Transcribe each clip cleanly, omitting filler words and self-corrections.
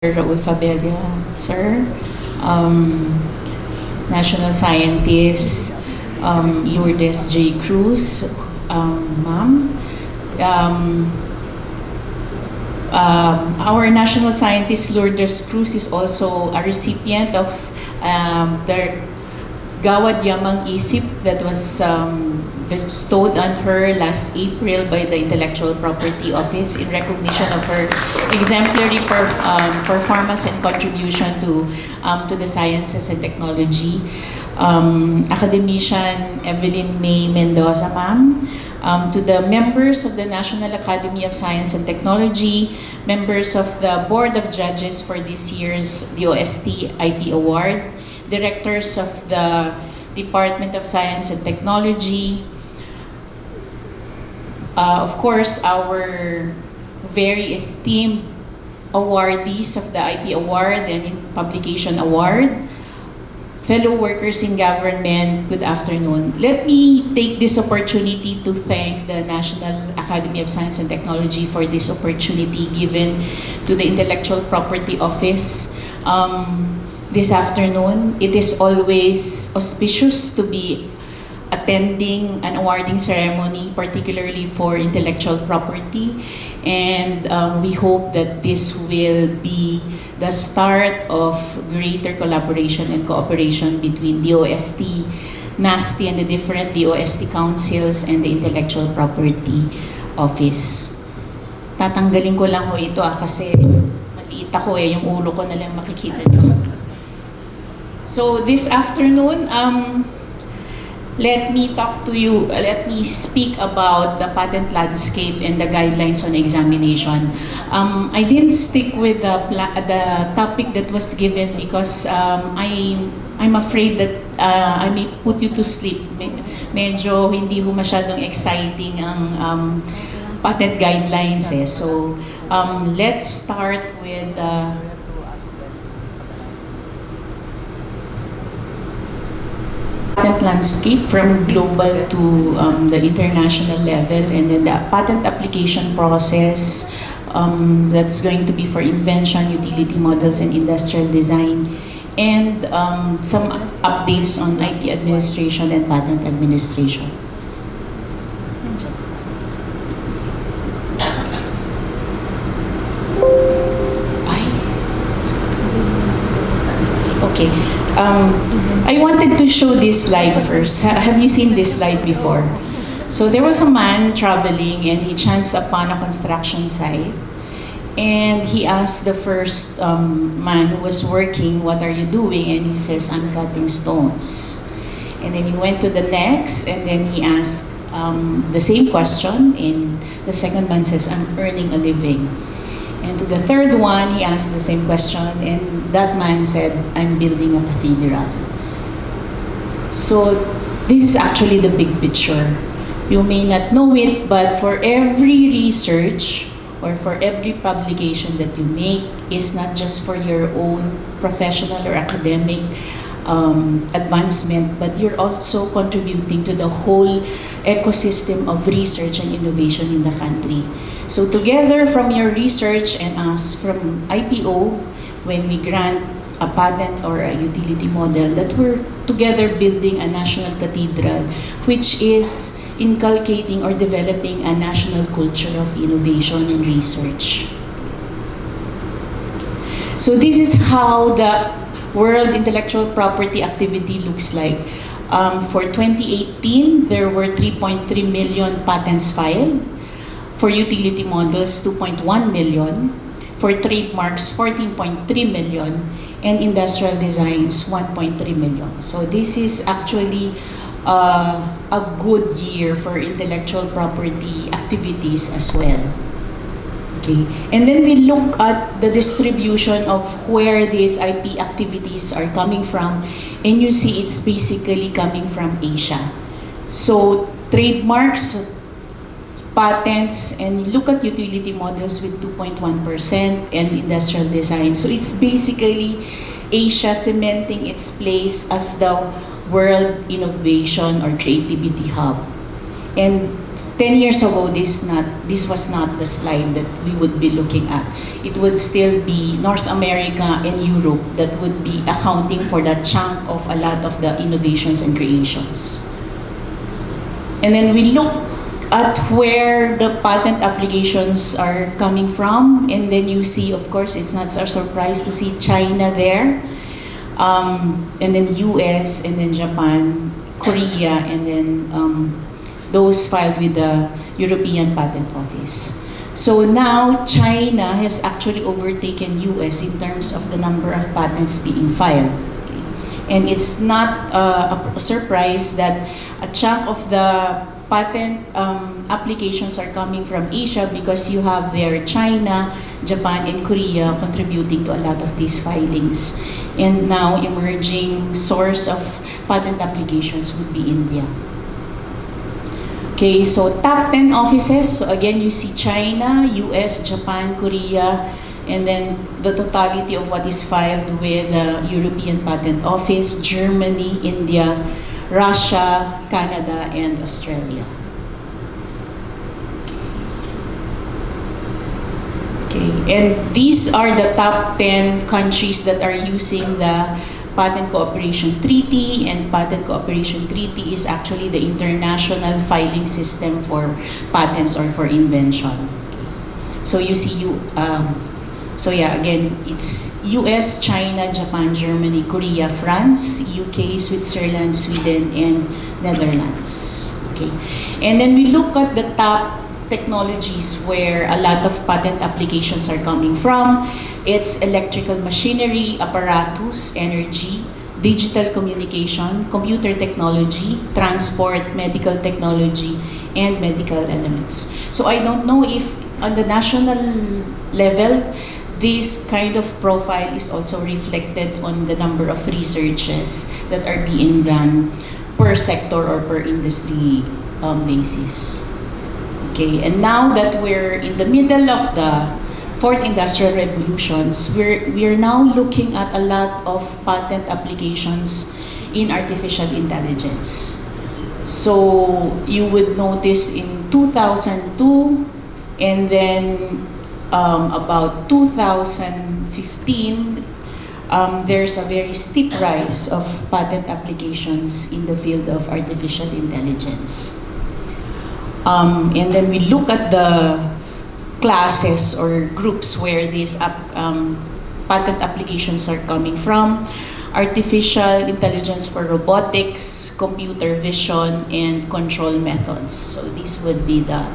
Raul Fabella, sir, National Scientist, Lourdes J. Cruz, ma'am. Our National Scientist Lourdes Cruz is also a recipient of the Gawad Yamang Isip that was bestowed on her last April by the Intellectual Property Office in recognition of her exemplary performance and contribution to the sciences and technology. Academician Evelyn May Mendoza, ma'am. To the members of the National Academy of Science and Technology, members of the Board of Judges for this year's DOST-STII Award, directors of the Department of Science and Technology, of course, our very esteemed awardees of the IP Award and Publication Award, fellow workers in government, good afternoon. Let me take this opportunity to thank the National Academy of Science and Technology for this opportunity given to the Intellectual Property Office this afternoon. It is always auspicious to be attending an awarding ceremony, particularly for intellectual property. And we hope that this will be the start of greater collaboration and cooperation between DOST, NAST, and the different DOST councils and the Intellectual Property Office. Tatanggalin ko lang ho ito kasi maliit ako yung ulo ko na lang makikita nyo. So this afternoon, let me talk to you, let me speak about the patent landscape and the guidelines on examination. I didn't stick with the topic that was given because I'm afraid that I may put you to sleep. Medyo hindi ho masyadong exciting ang patent guidelines eh. So let's start with patent landscape from global to the international level, and then the patent application process that's going to be for invention, utility models, and industrial design, and some updates on IP administration and patent administration. Okay. I wanted to show this slide first. Have you seen this slide before? So there was a man traveling and he chanced upon a construction site, and he asked the first man who was working, "What are you doing?" And he says, "I'm cutting stones." And then he went to the next, and then he asked the same question, and the second man says, "I'm earning a living." And to the third one, he asked the same question, and that man said, "I'm building a cathedral." So this is actually the big picture. You may not know it, but for every research or for every publication that you make is not just for your own professional or academic advancement, but you're also contributing to the whole ecosystem of research and innovation in the country. So together from your research and us from IPO, when we grant a patent or a utility model, that we're together building a national cathedral, which is inculcating or developing a national culture of innovation and research. So this is how the world intellectual property activity looks like. For 2018, there were 3.3 million patents filed. For utility models, 2.1 million. For trademarks, 14.3 million. And industrial designs, 1.3 million. So this is actually a good year for intellectual property activities as well. Okay. And then we look at the distribution of where these IP activities are coming from, and you see it's basically coming from Asia. So trademarks, patents, and look at utility models with 2.1% and industrial design. So it's basically Asia cementing its place as the world innovation or creativity hub. And 10 years ago, this was not the slide that we would be looking at. It would still be North America and Europe that would be accounting for that chunk of a lot of the innovations and creations. And then we look at where the patent applications are coming from, and then you see, of course, it's not a surprise to see China there, and then US, and then Japan, Korea, and then those filed with the European Patent Office. So now China has actually overtaken US in terms of the number of patents being filed. And it's not a surprise that a chunk of the patent applications are coming from Asia, because you have there China, Japan, and Korea contributing to a lot of these filings. And now emerging source of patent applications would be India. Okay, so top 10 offices. So again, you see China, US, Japan, Korea, and then the totality of what is filed with the European Patent Office, Germany, India, Russia, Canada, and Australia. Okay, and these are the top 10 countries that are using the Patent Cooperation Treaty, and Patent Cooperation Treaty is actually the international filing system for patents or for invention. Okay. So you see, so yeah, again, it's US, China, Japan, Germany, Korea, France, UK, Switzerland, Sweden, and Netherlands. Okay, and then we look at the top technologies where a lot of patent applications are coming from. It's electrical machinery, apparatus, energy, digital communication, computer technology, transport, medical technology, and medical elements. So I don't know if on the national level, this kind of profile is also reflected on the number of researches that are being done per sector or per industry basis. Okay, and now that we're in the middle of the fourth industrial revolutions, we're now looking at a lot of patent applications in artificial intelligence. So you would notice in 2002, and then about 2015, there's a very steep rise of patent applications in the field of artificial intelligence. And then we look at the classes or groups where these patent applications are coming from: artificial intelligence for robotics, computer vision, and control methods. So these would be the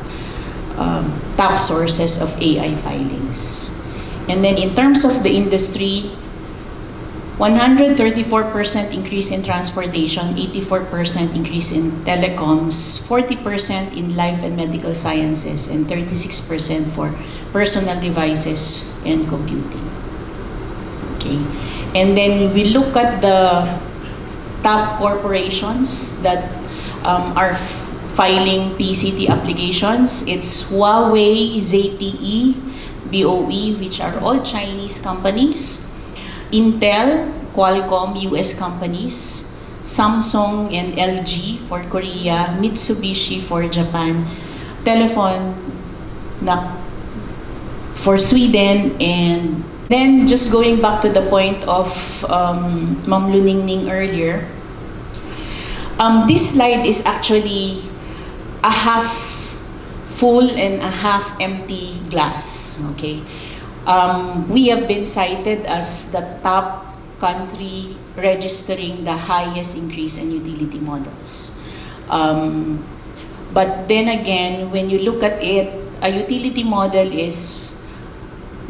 top sources of AI filings. And then in terms of the industry, 134% increase in transportation, 84% increase in telecoms, 40% in life and medical sciences, and 36% for personal devices and computing. Okay, and then we look at the top corporations that are filing PCT applications. It's Huawei, ZTE, BOE, which are all Chinese companies, Intel, Qualcomm, US companies, Samsung and LG for Korea, Mitsubishi for Japan, Telephone for Sweden, and then just going back to the point of Ma'am Luningning earlier, this slide is actually a half full and a half empty glass, okay? We have been cited as the top country registering the highest increase in utility models. But then again, when you look at it, a utility model is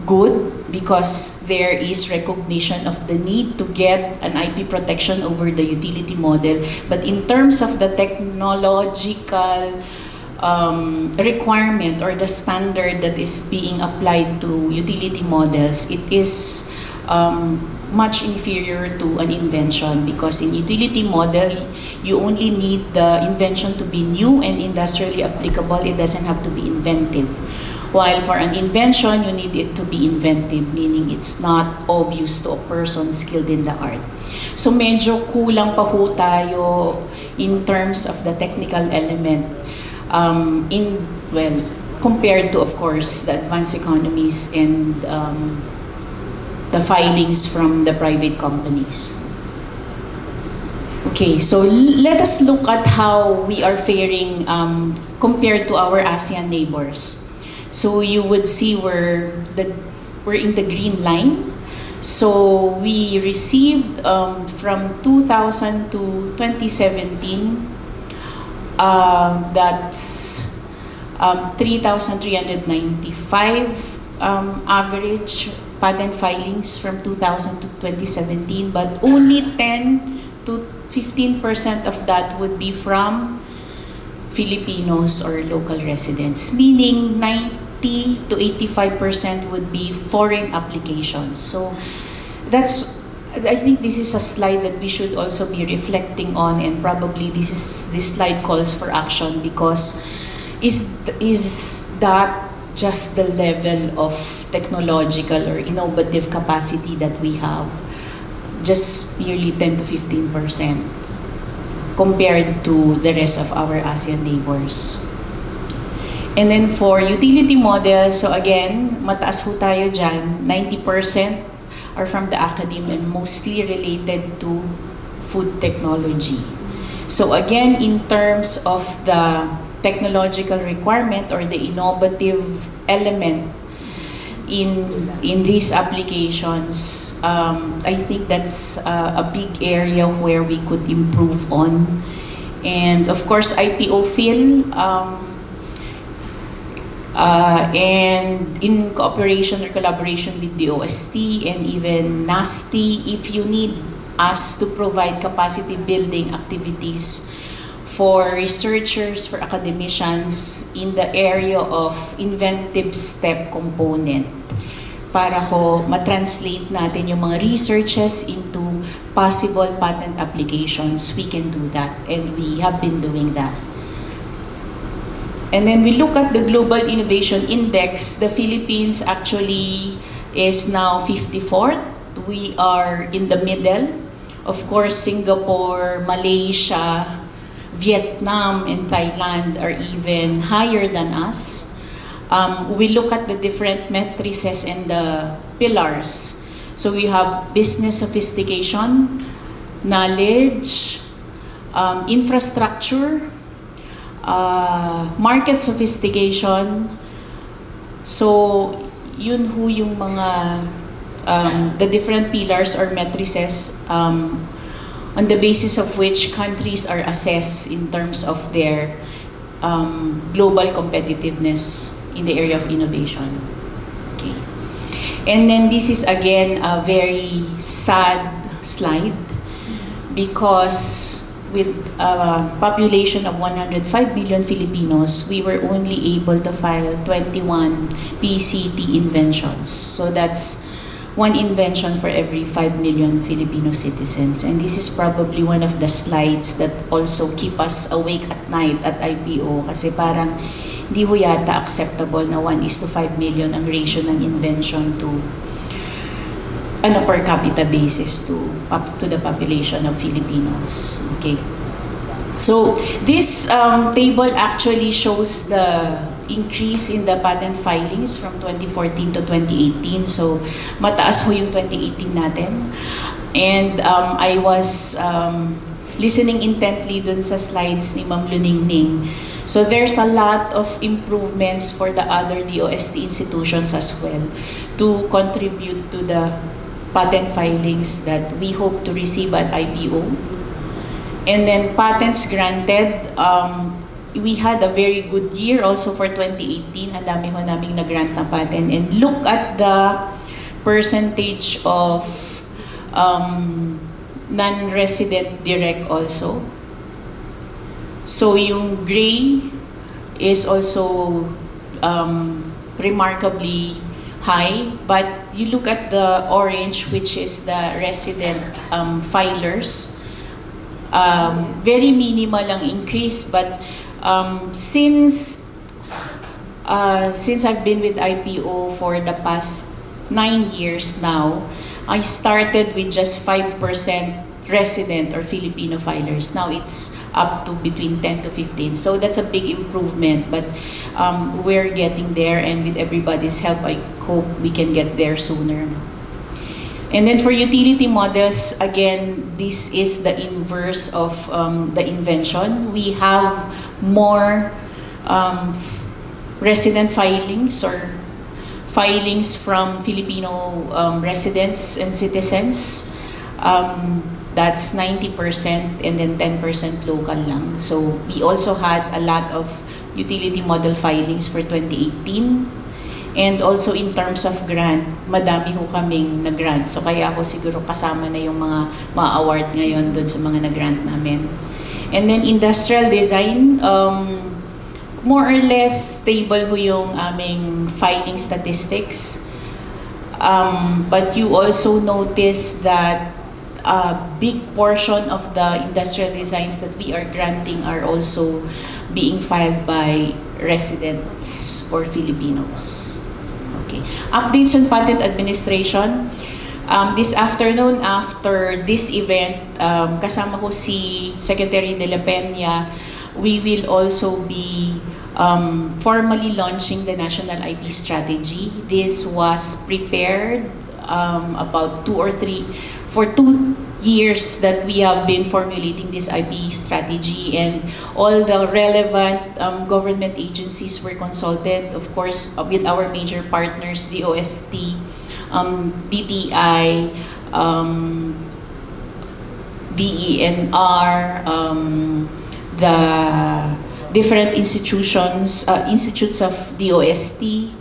good because there is recognition of the need to get an IP protection over the utility model. But in terms of the technological requirement or the standard that is being applied to utility models, it is much inferior to an invention, because in utility model, you only need the invention to be new and industrially applicable. It doesn't have to be inventive. While for an invention, you need it to be inventive, meaning it's not obvious to a person skilled in the art. So medyo kulang pa ho tayo in terms of the technical element. compared to, of course, the advanced economies and the filings from the private companies. Okay, so let us look at how we are faring compared to our ASEAN neighbors. So you would see we're in the green line. So we received from 2000 to 2017, that's 3,395 average patent filings from 2000 to 2017, but only 10 to 15% of that would be from Filipinos or local residents, meaning 90 to 85% would be foreign applications. So I think this is a slide that we should also be reflecting on, and probably this slide calls for action, because is that just the level of technological or innovative capacity that we have? Just merely 10 to 15% compared to the rest of our ASEAN neighbors. And then for utility models, so again, mataas ho tayo dyan, 90% are from the academy and mostly related to food technology. So again, in terms of the technological requirement or the innovative element in these applications, I think that's a big area where we could improve on. And of course, IPO Phil, and in cooperation or collaboration with DOST-STII and even NAST, if you need us to provide capacity building activities for researchers, for academicians in the area of inventive step component, para ho matranslate natin yung mga researches into possible patent applications, we can do that, and we have been doing that. And then we look at the Global Innovation Index. The Philippines actually is now 54th. We are in the middle. Of course, Singapore, Malaysia, Vietnam, and Thailand are even higher than us. We look at the different matrices and the pillars. So we have business sophistication, knowledge, infrastructure, market sophistication. So yun ho yung mga the different pillars or matrices on the basis of which countries are assessed in terms of their global competitiveness in the area of innovation. Okay. And then this is again a very sad slide, because with a population of 105 million Filipinos, we were only able to file 21 PCT inventions. So that's one invention for every 5 million Filipino citizens. And this is probably one of the slides that also keep us awake at night at IPO, kasi parang di ho yata acceptable na 1:5 million ang ratio ng invention to per capita basis to the population of Filipinos. Okay. So this table actually shows the increase in the patent filings from 2014 to 2018. So mataas ho yung 2018 natin. And I was listening intently dun sa slides ni Ma'am Luningning. So there's a lot of improvements for the other DOST institutions as well to contribute to the patent filings that we hope to receive at IPO. And then patents granted, we had a very good year also for 2018. Ang dami ho naming nag-grant na patent. And look at the percentage of non-resident direct also. So yung gray is also remarkably high, but you look at the orange, which is the resident filers, very minimal ang increase, but since I've been with IPO for the past 9 years now, I started with just 5% resident or Filipino filers. Now it's up to between 10 to 15. So that's a big improvement, but we're getting there, and with everybody's help, I hope we can get there sooner. And then for utility models, again, this is the inverse of the invention. We have more resident filings or filings from Filipino residents and citizens. That's 90% and then 10% local lang. So we also had a lot of utility model filings for 2018. And also in terms of grant, madami ho kaming nag-grant. So kaya ako siguro kasama na yung mga ma-award ngayon doon sa mga nag-grant namin. And then industrial design, more or less stable ho yung aming filing statistics. But you also notice that a big portion of the industrial designs that we are granting are also being filed by residents or Filipinos. Okay. Updates on patent administration. This afternoon, after this event, kasama ko si Secretary De La Peña, we will also be formally launching the National IP Strategy. This was prepared about 2 years that we have been formulating this IP strategy, and all the relevant government agencies were consulted, of course, with our major partners, DOST, DTI, DENR, the different institutions, institutes of DOST.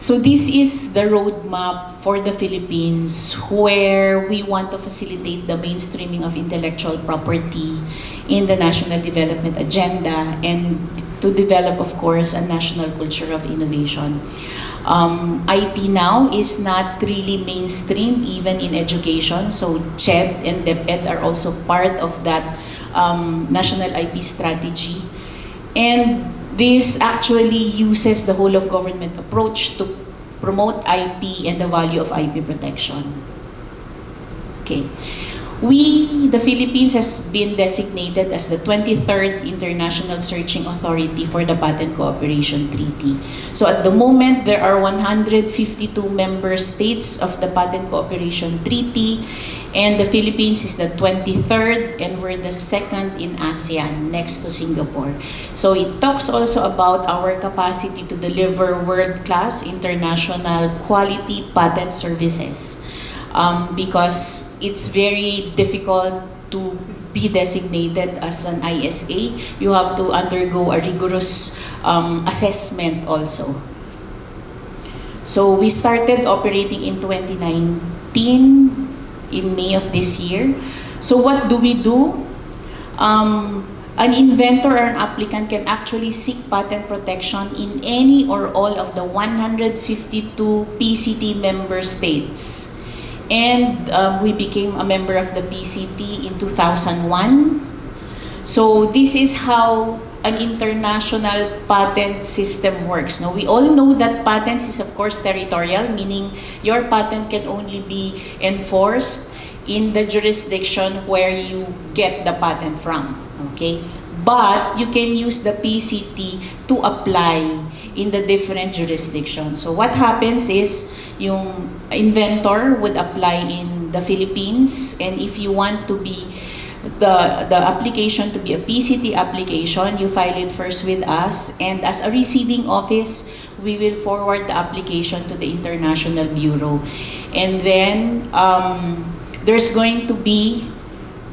So this is the roadmap for the Philippines, where we want to facilitate the mainstreaming of intellectual property in the national development agenda, and to develop, of course, a national culture of innovation. IP now is not really mainstream even in education, so CHED and DepEd are also part of that national IP strategy. And this actually uses the whole of government approach to promote IP and the value of IP protection. Okay. The Philippines has been designated as the 23rd International Searching Authority for the Patent Cooperation Treaty. So at the moment, there are 152 member states of the Patent Cooperation Treaty, and the Philippines is the 23rd, and we're the second in ASEAN, next to Singapore. So it talks also about our capacity to deliver world-class international quality patent services. Because it's very difficult to be designated as an ISA. You have to undergo a rigorous assessment also. So we started operating in 2019, in May of this year. So what do we do? An inventor or an applicant can actually seek patent protection in any or all of the 152 PCT member states. And we became a member of the PCT in 2001. So this is how an international patent system works. Now, we all know that patents is, of course, territorial, meaning your patent can only be enforced in the jurisdiction where you get the patent from. Okay? But you can use the PCT to apply in the different jurisdictions. So what happens is, yung inventor would apply in the Philippines, and if you want to be the application to be a PCT application, you file it first with us, and as a receiving office, we will forward the application to the International Bureau. And then there's going to be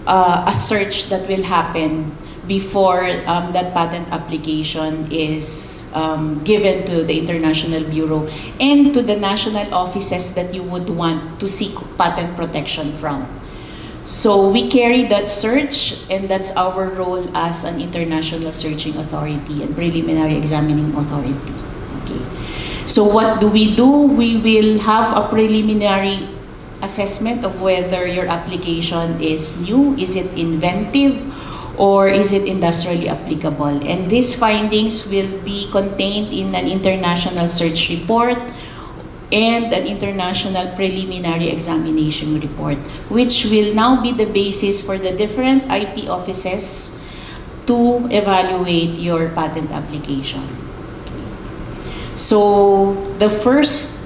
a search that will happen before that patent application is given to the International Bureau and to the national offices that you would want to seek patent protection from. So we carry that search, and that's our role as an international searching authority and preliminary examining authority. Okay. So what do? We will have a preliminary assessment of whether your application is new, is it inventive, or is it industrially applicable? And these findings will be contained in an international search report and an international preliminary examination report, which will now be the basis for the different IP offices to evaluate your patent application. So the first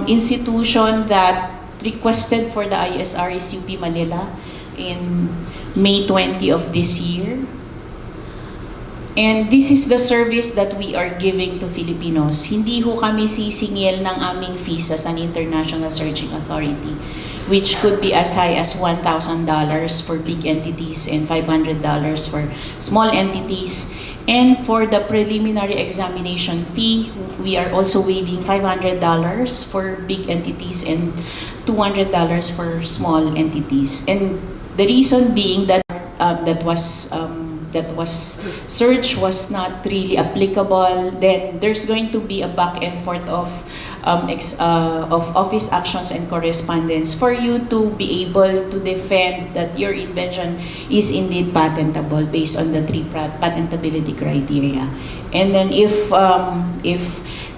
institution that requested for the ISR is UP Manila in May 20 of this year. And this is the service that we are giving to Filipinos. Hindi ho kami sisingil ng aming fees as an international searching authority, which could be as high as $1,000 for big entities and $500 for small entities. And for the preliminary examination fee, we are also waiving $500 for big entities and $200 for small entities. And the reason being that search was not really applicable, then there's going to be a back and forth of office actions and correspondence for you to be able to defend that your invention is indeed patentable based on the 3 patentability criteria. And then if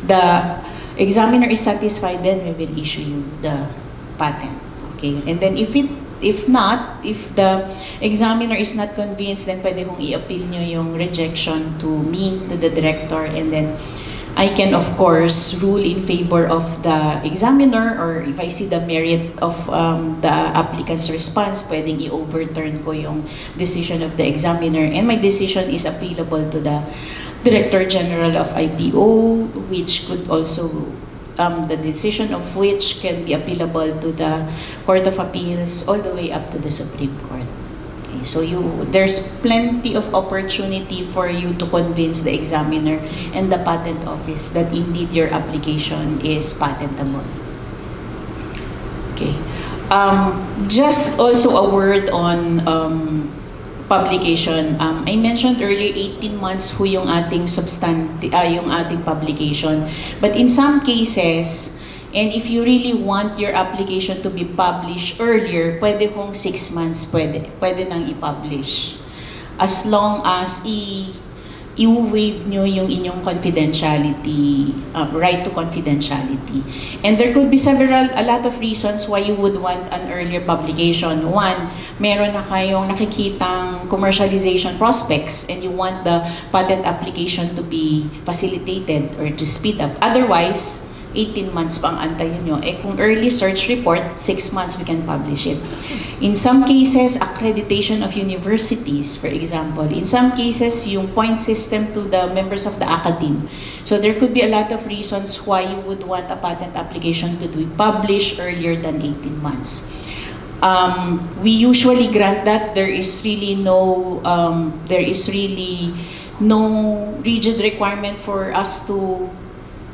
the examiner is satisfied, then we will issue you the patent. Okay, and then if the examiner is not convinced, then pwede kong i-appeal nyo yung rejection to me, to the director, and then I can of course rule in favor of the examiner, or if I see the merit of the applicant's response, pwedeng i-overturn ko yung decision of the examiner, and my decision is appealable to the Director General of IPO, which could also the decision of which can be appealable to the Court of Appeals all the way up to the Supreme Court. Okay, so there's plenty of opportunity for you to convince the examiner and the patent office that indeed your application is patentable. Okay, just also a word on publication. I mentioned earlier 18 months ho yung ating yung ating publication. But in some cases, and if you really want your application to be published earlier, pwede kong 6 months pwede nang i-publish. As long as i-waive nyo yung inyong confidentiality, right to confidentiality. And there could be a lot of reasons why you would want an earlier publication. One, meron na kayong nakikitang commercialization prospects and you want the patent application to be facilitated or to speed up. Otherwise, 18 months pang antayin nyo. Eh kung early search report, 6 months we can publish it. In some cases, accreditation of universities, for example. In some cases, yung point system to the members of the academe. So there could be a lot of reasons why you would want a patent application to be published earlier than 18 months. We usually grant that. There is really no rigid requirement for us to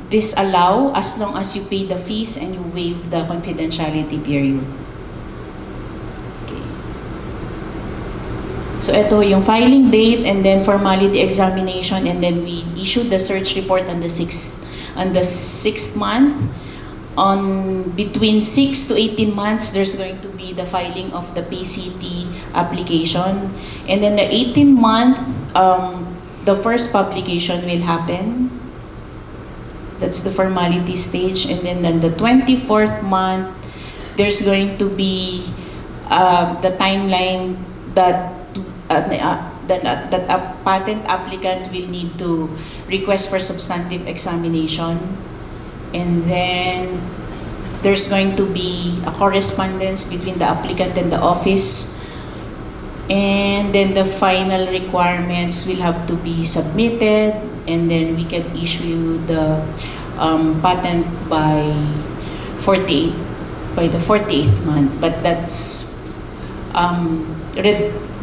disallow as long as you pay the fees and you waive the confidentiality period. Okay. So ito yung filing date and then formality examination, and then we issue the search report on the 6th month. On between 6 to 18 months, there's going to be the filing of the PCT application, and then the 18th month, the first publication will happen. That's the formality stage. And then on the 24th month, there's going to be the timeline that a patent applicant will need to request for substantive examination. And then there's going to be a correspondence between the applicant and the office. And then the final requirements will have to be submitted, and then we can issue the patent by the 48th month. But that's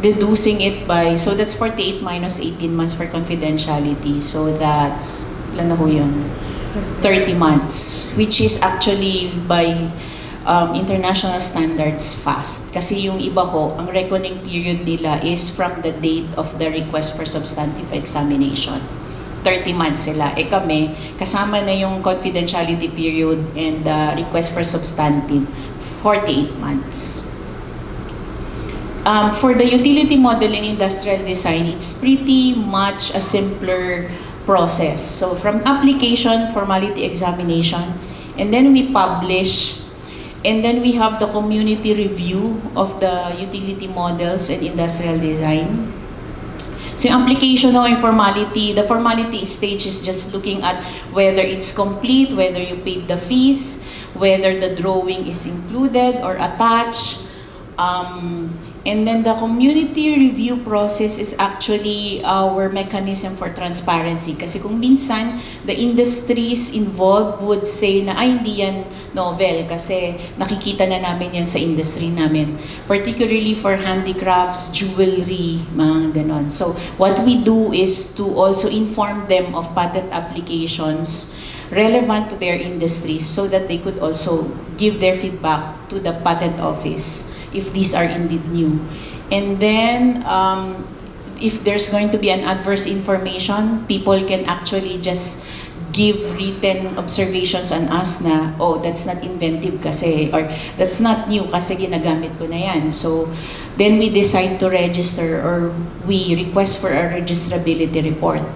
reducing it by, so that's 48 minus 18 months for confidentiality. So that's, ilan na ho yun? 30 months, which is actually by international standards fast. Kasi yung iba ho, ang reckoning period nila is from the date of the request for substantive examination. 30 months sila. Eh kami, kasama na yung confidentiality period and the request for substantive, 48 months. For the utility model and industrial design, it's pretty much a simpler process. So from application, formality examination, And then we publish. And then we have the community review of the utility models and industrial design. So yung application o informality, the formality stage is just looking at whether it's complete, whether you paid the fees, whether the drawing is included or attached. And then the community review process is actually our mechanism for transparency. Kasi kung minsan, the industries involved would say na, ay, hindi yan novel kasi nakikita na namin yan sa industry namin. Particularly for handicrafts, jewelry, mga ganon. So what we do is to also inform them of patent applications relevant to their industries so that they could also give their feedback to the patent office if these are indeed new. And then, if there's going to be an adverse information, people can actually just give written observations on us na, oh, that's not inventive kasi, or that's not new kasi ginagamit ko na yan. So, then we decide to register or we request for a registrability report.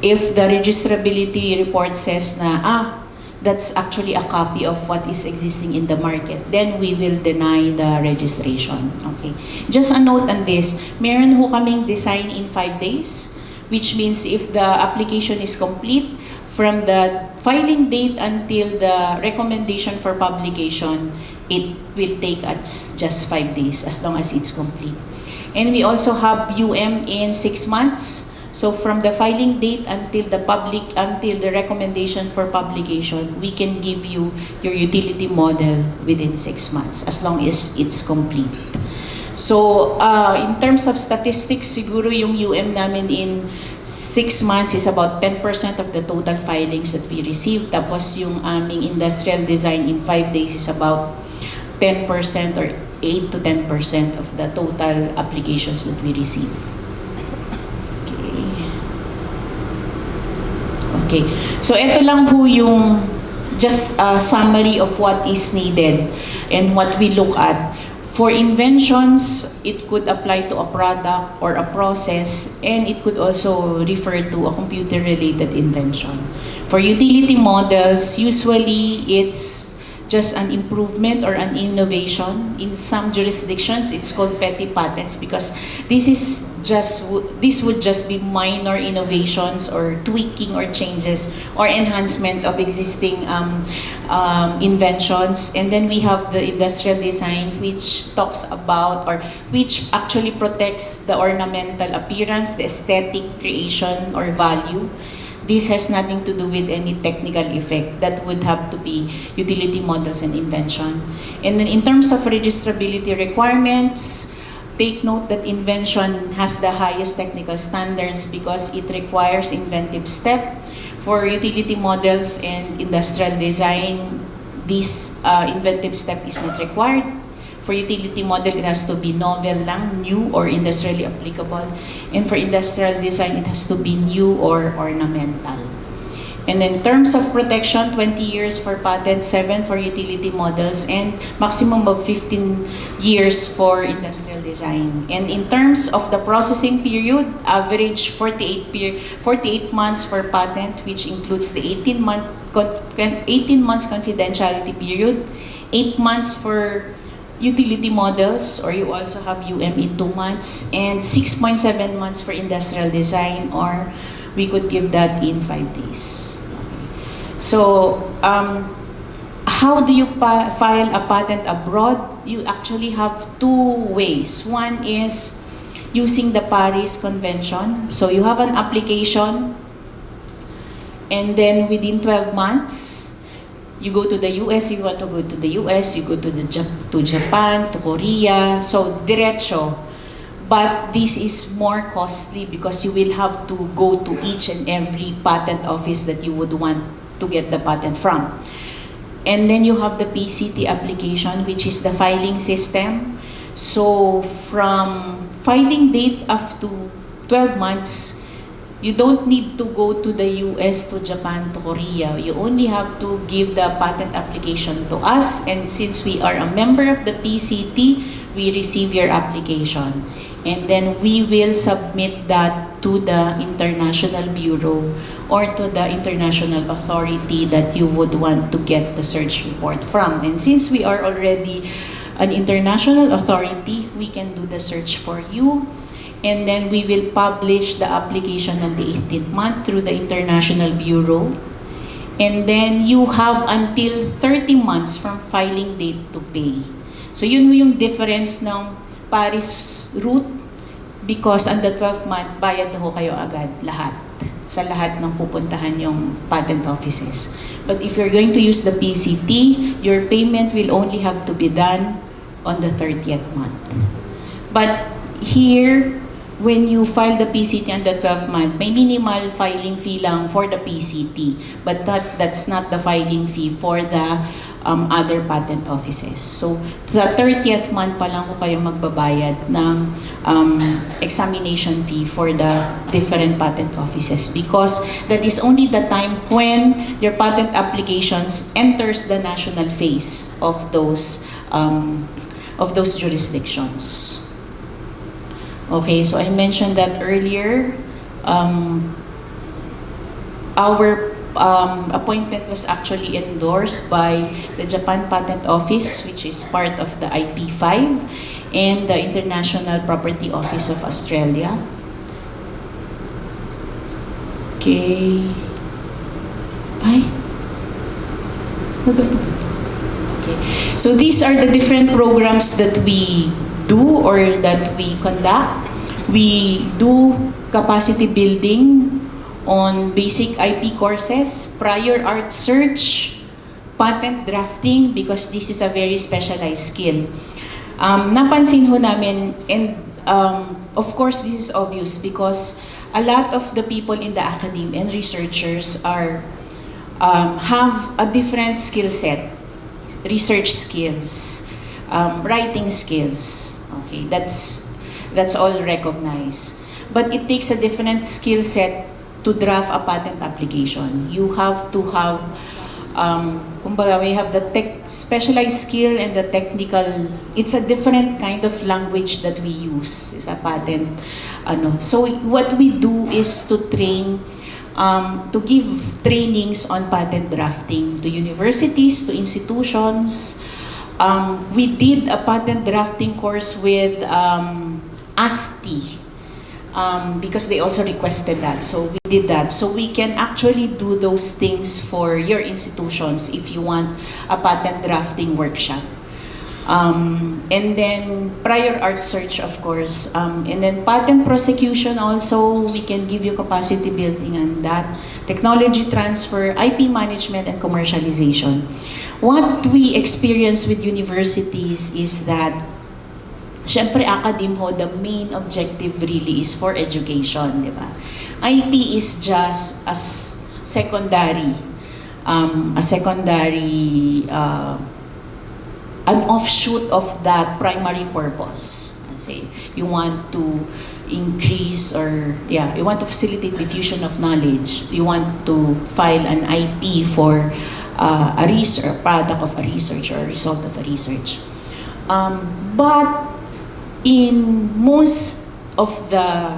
If the registrability report says na, that's actually a copy of what is existing in the market, then we will deny the registration. Okay. Just a note on this, meron ho kaming design in 5 days, which means if the application is complete, from the filing date until the recommendation for publication, it will take us just 5 days as long as it's complete. And we also have in 6 months. So from the filing date until the recommendation for publication, we can give you your utility model within 6 months as long as it's complete. So in terms of statistics, siguro yung namin in 6 months is about 10% of the total filings that we receive. Tapos yung aming industrial design in 5 days is about 10% or 8 to 10% of the total applications that we receive. Okay, so ito lang po yung just a summary of what is needed and what we look at. For inventions, it could apply to a product or a process, and it could also refer to a computer-related invention. For utility models, usually it's just an improvement or an innovation. In some jurisdictions, it's called petty patents because this would just be minor innovations or tweaking or changes or enhancement of existing inventions. And then we have the industrial design, which talks about or which actually protects the ornamental appearance, the aesthetic creation or value. This has nothing to do with any technical effect. That would have to be utility models and invention. And then in terms of registrability requirements, take note that invention has the highest technical standards because it requires inventive step. For utility models and industrial design, this inventive step is not required. For utility model, it has to be novel lang, new or industrially applicable. And for industrial design, it has to be new or ornamental. And in terms of protection, 20 years for patents, 7 for utility models, and maximum of 15 years for industrial design. And in terms of the processing period, average 48 months for patent, which includes the 18 months confidentiality period, 8 months for utility models, or you also have in 2 months, and 6.7 months for industrial design, or we could give that in 5 days. So, how do you file a patent abroad? You actually have 2 ways. One is using the Paris Convention. So you have an application, and then within 12 months, you go to the US, you want to go to the US, you go to Japan, to Korea, so diretso. But this is more costly because you will have to go to each and every patent office that you would want to get the patent from. And then you have the PCT application, which is the filing system. So from filing date up to 12 months, you don't need to go to the US, to Japan, to Korea. You only have to give the patent application to us. And since we are a member of the PCT, we receive your application. And then we will submit that to the International Bureau or to the international authority that you would want to get the search report from. And since we are already an international authority, we can do the search for you. And then we will publish the application on the 18th month through the International Bureau. And then you have until 30 months from filing date to pay. So yun yung difference ng Paris route, because on the 12th month, bayad na ho kayo agad lahat sa lahat ng pupuntahan yung patent offices. But if you're going to use the PCT, your payment will only have to be done on the 30th month. But here, when you file the PCT on the 12th month, may minimal filing fee lang for the PCT. But that's not the filing fee for the other patent offices. So, sa 30th month pa lang ko kayo magbabayad ng examination fee for the different patent offices, because that is only the time when your patent applications enters the national phase of those jurisdictions. Okay, so I mentioned that earlier. Our appointment was actually endorsed by the Japan Patent Office, which is part of the IP5, and the International Property Office of Australia. Okay. Ay. Okay. So these are the different programs that we do or that we conduct. We do capacity building on basic IP courses, prior art search, patent drafting, because this is a very specialized skill. Napansin ho namin, and of course this is obvious because a lot of the people in the academe and researchers have a different skill set, research skills, writing skills. Okay, that's all recognized. But it takes a different skill set to draft a patent application. You have to have, kumbaga, we have the specialized skill and the technical. It's a different kind of language that we use. It's a patent. So what we do is to train, to give trainings on patent drafting to universities, to institutions. We did a patent drafting course with ASTI. Because they also requested that. So we did that. So we can actually do those things for your institutions if you want a patent drafting workshop. And then prior art search, of course. And then patent prosecution also, we can give you capacity building on that. Technology transfer, IP management, and commercialization. What we experience with universities is that siyempre, academe ho, the main objective really is for education, di ba? IP is just a secondary, an offshoot of that primary purpose. Say, you want to increase you want to facilitate diffusion of knowledge. You want to file an IP for a research, a product of a research or a result of a research. But in most of the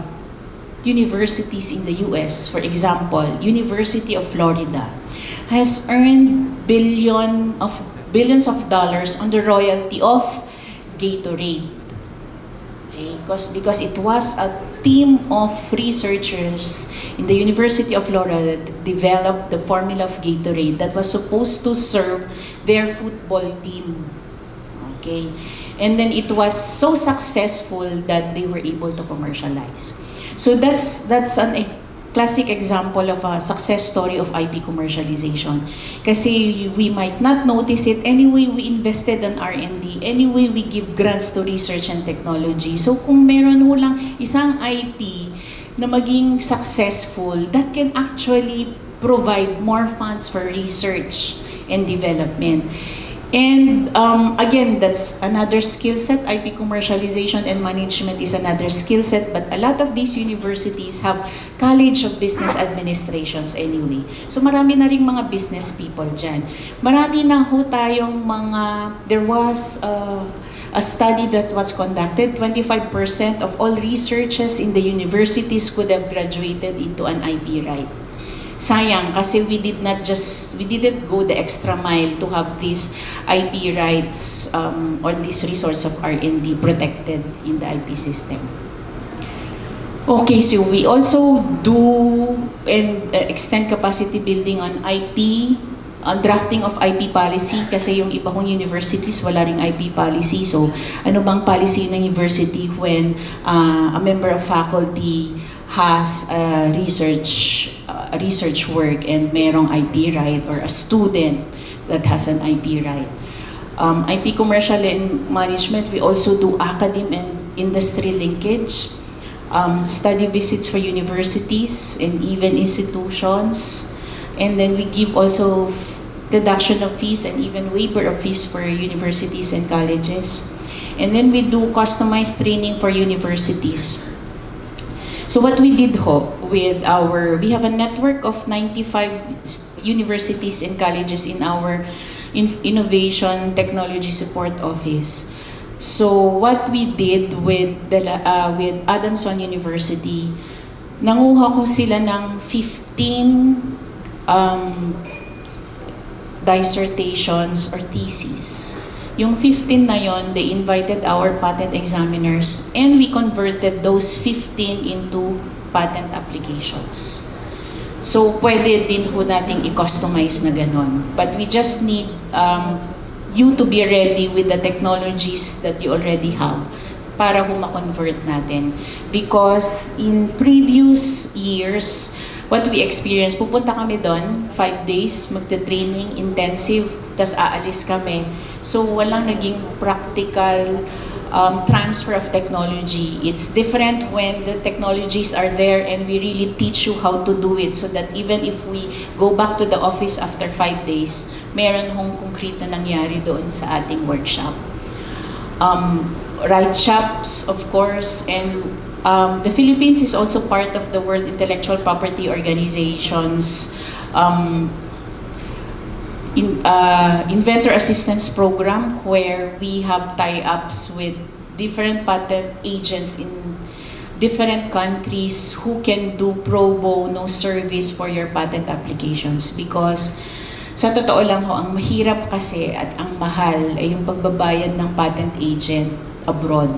universities in the US, for example, University of Florida has earned billions of dollars on the royalty of Gatorade. Okay? Because it was a team of researchers in the University of Florida that developed the formula of Gatorade that was supposed to serve their football team. Okay? And then it was so successful that they were able to commercialize. So that's a classic example of a success story of IP commercialization. Kasi we might not notice it. Anyway, we invested on R&D. Anyway, we give grants to research and technology. So kung meron ho lang isang IP na maging successful, that can actually provide more funds for research and development. And again, that's another skill set. IP commercialization and management is another skill set, but a lot of these universities have College of Business Administrations anyway. So marami na ring mga business people dyan. Marami na ho tayong there was a study that was conducted, 25% of all researchers in the universities could have graduated into an IP right. Sayang, kasi we didn't go the extra mile to have these IP rights or this resource of R&D protected in the IP system. Okay, so we also do and extend capacity building on IP, drafting of IP policy, kasi yung iba kong universities wala ring IP policy. So ano bang policy ng university when a member of faculty has research work and merong IP right, or a student that has an IP right. IP commercial and management, we also do academe and industry linkage. Study visits for universities and even institutions. And then we give also reduction of fees and even waiver of fees for universities and colleges. And then we do customized training for universities. So what we did we have a network of 95 universities and colleges in our Innovation Technology Support Office. So what we did with Adamson University, nanguha ko sila ng 15 dissertations or theses. Yung 15 na yon, they invited our patent examiners and we converted those 15 into patent applications. So pwede din ho nating i-customize na ganon. But we just need you to be ready with the technologies that you already have para ho ma-convert natin. Because in previous years, what we experienced, pupunta kami doon, 5 days, magte-training, intensive, tas aalis kami. So walang naging practical transfer of technology. It's different when the technologies are there and we really teach you how to do it, so that even if we go back to the office after 5 days, meron hong concrete na nangyari doon sa ating workshop. Right shops, of course, and the Philippines is also part of the World Intellectual Property Organization's Inventor Assistance Program, where we have tie-ups with different patent agents in different countries who can do pro bono service for your patent applications. Because sa totoo lang ho, ang mahirap kasi at ang mahal ay yung pagbabayad ng patent agent abroad.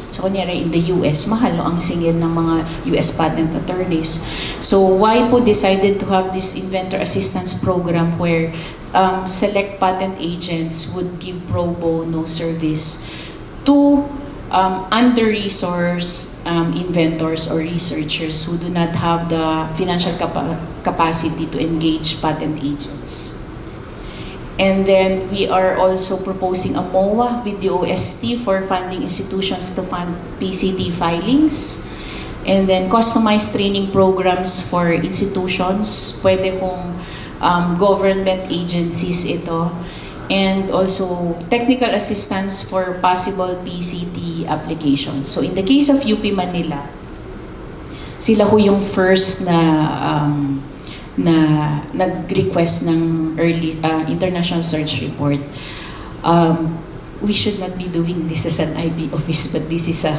So kunyari in the US, mahal no, ang singil ng mga US patent attorneys. So why po decided to have this Inventor Assistance Program where select patent agents would give pro bono service to under-resourced inventors or researchers who do not have the financial capacity to engage patent agents. And then we are also proposing a MOA with DOST for funding institutions to fund PCT filings. And then customized training programs for institutions, pwede kong government agencies ito. And also technical assistance for possible PCT applications. So in the case of UP Manila, sila ho yung first na nag-request ng early international search report. We should not be doing this as an IB office, but this is a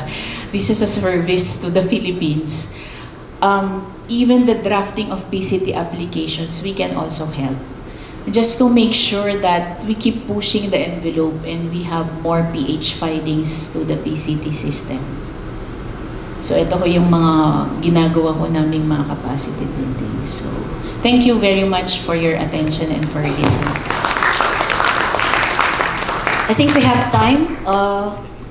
service to the Philippines. Even the drafting of PCT applications, we can also help. Just to make sure that we keep pushing the envelope and we have more PH filings to the PCT system. So ito ko yung mga ginagawa ko naming mga capacity building. So thank you very much for your attention and for listening. I think we have time